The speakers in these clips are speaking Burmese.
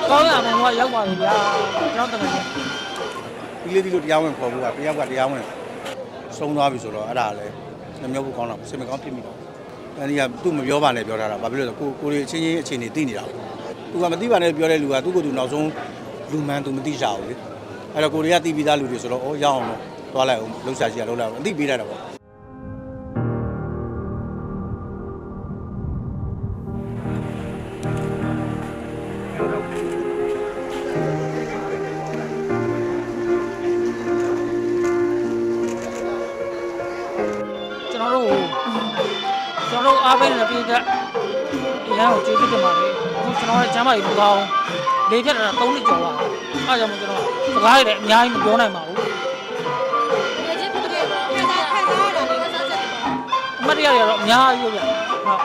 ကောင်းရမယ်ဟိုကရောက်ပါပြီဗျာကျွန်တော်တကယ်ဒီလေးဒီလိုတရားဝင်ခေါ်ဖို့ကတယောက်ကတရားဝင်ဆုံးသွားပြီဆိုတော့အဲ့ဒါလည်းမမျိုးဘူးကောင်းတာစင်မကောင်းဖြစ်မိတော့အဲဒီကသူ့မပြောပါနဲ့ပြောထားတာဘာဖြစ်လို့လဲကိုရီအချင်းချင်းအခြေအနေသိနေတာသူကမသိပါနဲ့ပြောတဲ့လူကသူ့ကိုယ်သူနောက်ဆုံးလူမှန်သူမသိကြဘူးလေအဲ့တော့ကိုရီကသိပြီးသားလူတွေဆိုတော့ဩရအောင်တော့သွားလိုက်အောင်လှုပ်ရှားကြည့်ရလှုပ်လိုက်အောင်အသိပေးလိုက်တာပေါ့ကျွန်တော်တို့အားပေးနေတဲ့ပြည်ကအရန်ကိုကျေးဇူးတင်ပါတယ်အခုကျွန်တော်ရဲ့ကျမ်းမာရေးပူကောင်းလေးဖြတ်တာ3နှစ်ကျော်ပါအားကြောင့်ကျွန်တော်စကားရည်လည်းအများကြီးမပြောနိုင်ပါဘူးအမတ်တရားတွေကတော့အများကြီးပဲဗျဟုတ်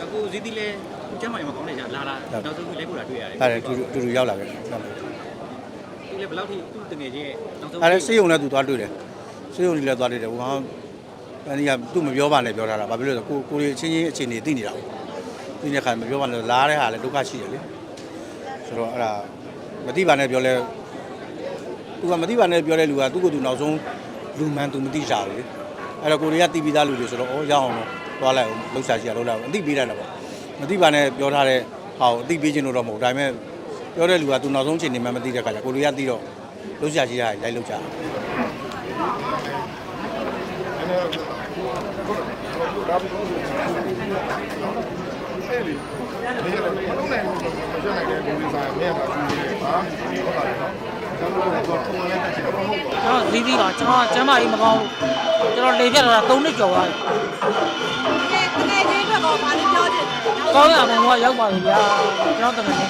အခုဇီးတီလည်းကျမ်းမာရေးမကောင်းနေကြလာနောက်ဆုံးလိုက်ဖို့တာတွေ့ရတယ်အဲ့ဒါတူရောက်လာခဲ့တယ်သူလည်းဘယ်လောက်ထိသူ့တငယ်ချင်းရဲ့နောက်ဆုံးအဲ့ဒါစေးရုံလည်းသူသွားတွေ့တယ်စေးရုံလည်းသွားတွေ့တယ်ဟိုဟာအဲဒီကသူ့မပြောပါနဲ့ပြောထားတာဘာဖြစ်လို့လဲကိုရီအချင်းချင်းအခြေအနေသိနေတာသိနေတဲ့ခါမပြောပါနဲ့လားတဲ့ဟာလည်းဒုက္ခရှိတယ်လေဆိုတော့အဲ့ဒါမသိပါနဲ့ပြောလဲသူကမသိပါနဲ့ပြောတဲ့လူကသူ့ကိုယ်သူနောက်ဆုံးလူမှန်သူမသိကြဘူးလေအဲ့တော့ကိုရီကသိပြီးသားလူတွေဆိုတော့ဩရအောင်တော့သွားလိုက်အောင်လှုပ်ရှားကြည့်ရလှုပ်လိုက်အောင်အသိပေးလိုက်တာပေါ့မသိပါနဲ့ပြောထားတဲ့ဟာကိုအသိပေးခြင်းလို့တော့မဟုတ်ဒါပေမဲ့ပြောတဲ့လူကသူနောက်ဆုံးအခြေအနေမှမသိတဲ့ခါကျကိုရီကသိတော့လှုပ်ရှားကြည့်ရလိုက်လှုပ်ကြတယ်ကျွန်တော်ဇီးသီးပါကျွန်တော်ကျမ်းမာရေးမကောင်းဘူးကျွန်တော်လေဖြတ်တာ3နှစ်ကျော်သွားပြီကောင်းရမယ်ဟိုကရောက်ပါပြီဗျာကျွန်တော်တကယ်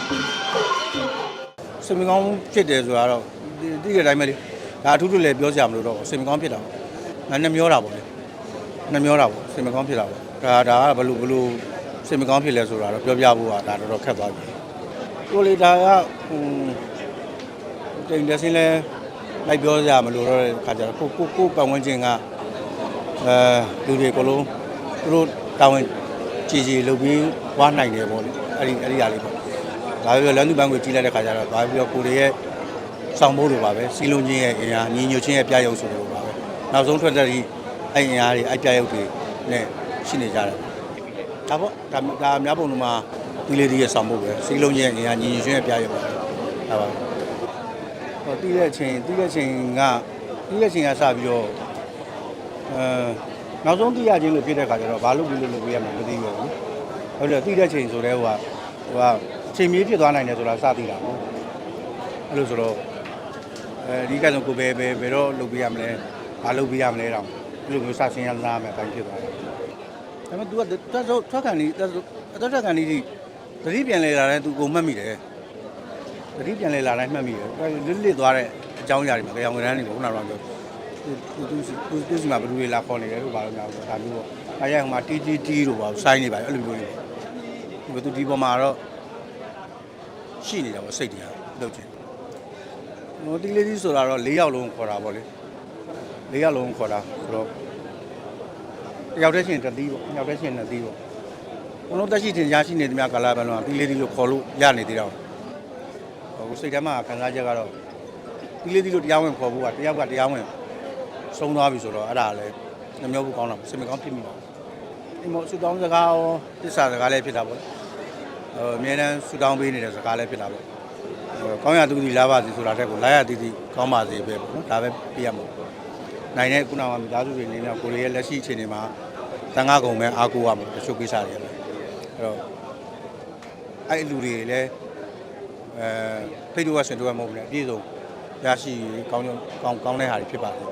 စင်မကောင်းဖြစ်တယ်ဆိုတာတော့ဒီတဲ့အတိုင်းပဲလေဒါအထူးထူးလည်းပြောစရာမလိုတော့စင်မကောင်းဖြစ်တာပေါ့ငါနဲ့မျောတာပေါ့လေနဲ့မျောတာပေါ့စင်မကောင်းဖြစ်တာပေါ့ဒါကဘလို့စင်မကောင်းဖြစ်လဲဆိုတာတော့ပြောပြဖို့ကဒါတော်တော်ခက်သွားပြီကိုလေဒါကတိမ်တက်စင်းလဲလိုက်ပြောကြမလို့တော့ခါကြတော့ကိုပတ်ဝန်းကျင်ကလူတွေအကုန်လုံးသူတို့တာဝန်ကြည်ကြည်လုပ်ပြီးဝါနိုင်တယ်ပေါ့လေအဲ့ဒီဟာလေးပေါ့ဒါပြောလမ်းသူပန်းကိုကြီးလိုက်တဲ့ခါကျတော့ဘာပြောကိုတွေရဲ့ဆောင်မိုးလိုပါပဲစီလုံးချင်းရဲ့အင်အားညီညွတ်ချင်းရဲ့ပြရုပ်ဆိုလိုပါပဲနောက်ဆုံးထွက်တဲ့ဒီအဲ့အင်အားတွေအဲ့ပြရုပ်တွေနဲ့ရှိနေကြတယ်ဒါပေါ့ဒါအများပုံလုံးမှာဒီလေးရဲ့ဆောင်မိုးပဲစီလုံးချင်းရဲ့အင်အားညီညွတ်ချင်းရဲ့ပြရုပ်ပါဒါပါတီးတဲ့အချိန်ကစပြီးတော့နောက်ဆုံးတီးရခြင်းလို့ဖြစ်တဲ့ခါကျတော့ဘာလို့လုပ်ပေးရမှာမသိဘူးဟုတ်တယ်တီးတဲ့ချိန်ဆိုတဲ့ဟိုကအချိန်မီးဖြစ်သွားနိုင်တယ်ဆိုတာစသိတာပေါ့အဲ့လိုဆိုတော့ဒီကဆုံးကိုဘယ်တော့လုပ်ပေးရမလဲဘာလုပ်ပေးရမလဲတော့အဲ့လိုမျိုးစဆင်းရလာမယ်တိုင်းဖြစ်သွားတယ်ဒါပေမဲ့ तू ကထွက်ခံနေအသက်ထွက်ခံနေသတိပြန်လဲလာတယ် तू ကုန်မှတ်မိတယ်သတိပြန်လဲလာတိုင်းမှတ်မိတယ်လစ်သွားတဲ့အကြောင်းအရာတွေမှာကြောင်ကရမ်းနေပေါ့ခုနကတော့ပြောသူစီမှာဘယ်လိုလဲလာခေါ်နေတယ်လို့ဘာလို့များဒါမျိုးပေါ့အားရဟိုမှာ TTT တို့ပါစိုင်းနေပါအဲ့လိုမျိုးတွေပေါ့သူဒီပေါ်မှာတော့ရှိနေတာပေါ့စိတ်တရားလုပ်ချင်ဟိုတီလေးကြီးဆိုတာတော့၄ယောက်လုံးခေါ်တာပေါ့လေ၄ယောက်လုံးခေါ်တာဆိုတော့တယောက်တည်းချင်းတစ်သီးပေါ့တယောက်တည်းချင်းနှစ်သီးပေါ့ဘလုံးတက်ရှိတင်ရရှိနေသမျှကာလပတ်လုံးကတီလေးကြီးလို့ခေါ်လို့ရနေသေးတော့ဟိုစိတ်ထဲမှာခံစားချက်ကတော့တီလေးကြီးလို့တရားဝင်ခေါ်ဖို့ကတယောက်ကတရားဝင်ဆုံးသွားပြီဆိုတော့အဲ့ဒါလည်းမမျိုးဘူးကောင်းတာစင်မကောင်းဖြစ်မိပါဒီမို့ဆူတောင်းစကားရောသစ္စာစကားလည်းဖြစ်တာပေါ့အမြဲတမ်းဆူတောင်းပေးနေတဲ့စကားလည်းဖြစ်တာပေါ့ကောင်းရသူတီလာပါစီဆိုတာတက်ကိုလာရတီကောင်းပါစေပဲပေါ့နော်ဒါပဲပြရမှာနိုင်တဲ့ခုနကမိသားစုတွေနေနေကိုရီးယားလက်ရှိအခြေအနေမှာတန်ခါကုံပဲအားကိုးရမှာတချို့ကိစ္စတွေပဲအဲ့တော့အဲ့လူတွေလည်းဖိတ်တော့ဆင်တော့မဟုတ်ဘူးလေအပြည့်စုံရရှိကောင်းတဲ့ဟာတွေဖြစ်ပါတယ်